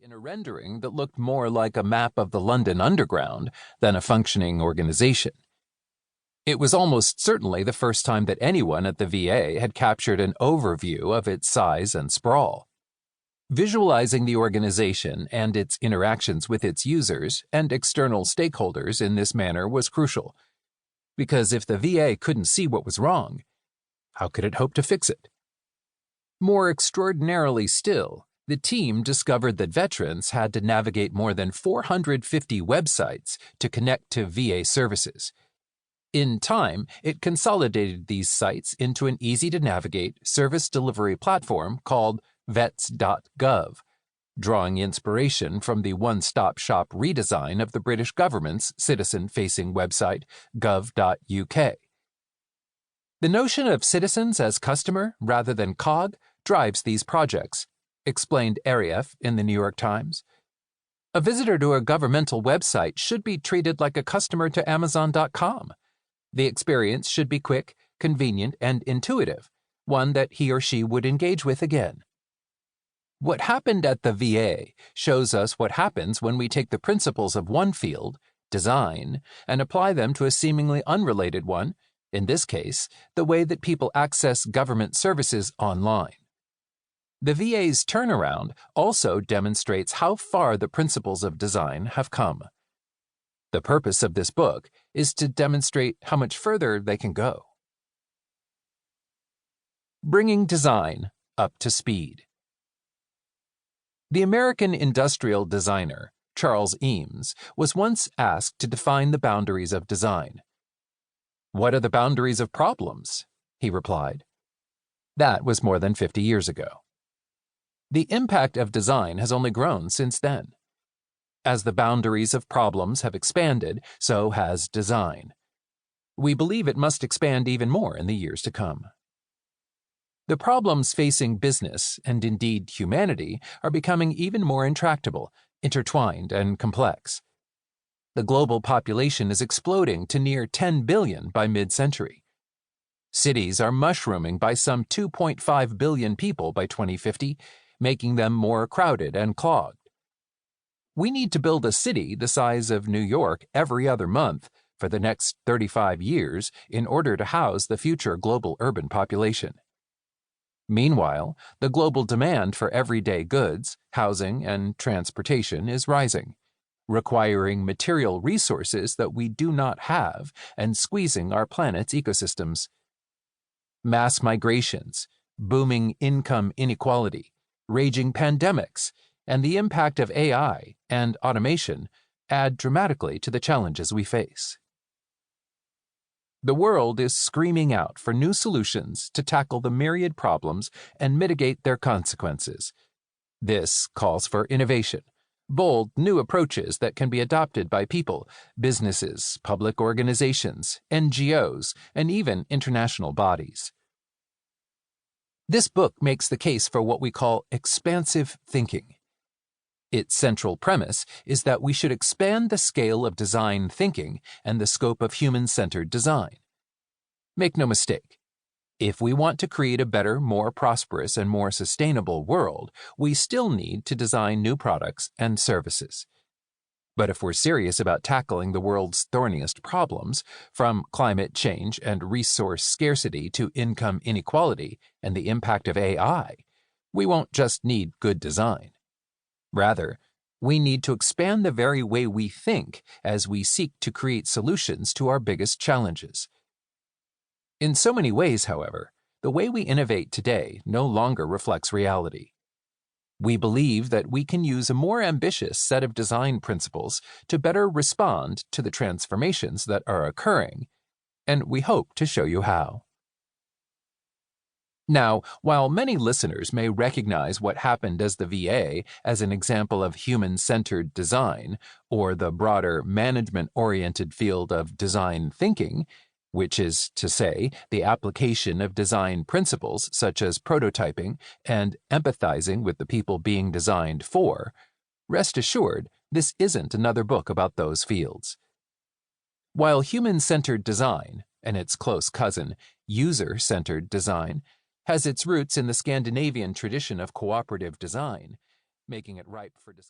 in a rendering that looked more like a map of the London Underground than a functioning organization. It was almost certainly the first time that anyone at the VA had captured an overview of its size and sprawl. Visualizing the organization and its interactions with its users and external stakeholders in this manner was crucial, because if the VA couldn't see what was wrong, how could it hope to fix it? More extraordinarily still, the team discovered that veterans had to navigate more than 450 websites to connect to VA services. In time, it consolidated these sites into an easy-to-navigate service delivery platform called vets.gov, drawing inspiration from the one-stop-shop redesign of the British government's citizen-facing website, gov.uk. The notion of citizens as customer rather than cog drives these projects, explained Arieff in the New York Times. A visitor to a governmental website should be treated like a customer to Amazon.com. The experience should be quick, convenient, and intuitive, one that he or she would engage with again. What happened at the VA shows us what happens when we take the principles of one field, design, and apply them to a seemingly unrelated one, in this case, the way that people access government services online. The VA's turnaround also demonstrates how far the principles of design have come. The purpose of this book is to demonstrate how much further they can go. Bringing design up to speed. The American industrial designer, Charles Eames, was once asked to define the boundaries of design. "What are the boundaries of problems?" he replied. That was more than 50 years ago. The impact of design has only grown since then. As the boundaries of problems have expanded, so has design. We believe it must expand even more in the years to come. The problems facing business, and indeed humanity, are becoming even more intractable, intertwined, and complex. The global population is exploding to near 10 billion by mid-century. Cities are mushrooming by some 2.5 billion people by 2050, making them more crowded and clogged. We need to build a city the size of New York every other month for the next 35 years in order to house the future global urban population. Meanwhile, the global demand for everyday goods, housing, and transportation is rising, requiring material resources that we do not have and squeezing our planet's ecosystems. Mass migrations, booming income inequality, raging pandemics, and the impact of AI and automation add dramatically to the challenges we face. The world is screaming out for new solutions to tackle the myriad problems and mitigate their consequences. This calls for innovation, bold new approaches that can be adopted by people, businesses, public organizations, NGOs, and even international bodies. This book makes the case for what we call expansive thinking. Its central premise is that we should expand the scale of design thinking and the scope of human-centered design. Make no mistake, if we want to create a better, more prosperous, and more sustainable world, we still need to design new products and services. But if we're serious about tackling the world's thorniest problems, from climate change and resource scarcity to income inequality and the impact of AI, we won't just need good design. Rather, we need to expand the very way we think as we seek to create solutions to our biggest challenges. In so many ways, however, the way we innovate today no longer reflects reality. We believe that we can use a more ambitious set of design principles to better respond to the transformations that are occurring, and we hope to show you how. Now, while many listeners may recognize what happened as the VA as an example of human-centered design, or the broader management-oriented field of design thinking, which is to say, the application of design principles such as prototyping and empathizing with the people being designed for, rest assured, this isn't another book about those fields. While human-centered design, and its close cousin, user-centered design, has its roots in the Scandinavian tradition of cooperative design, making it ripe for discussion.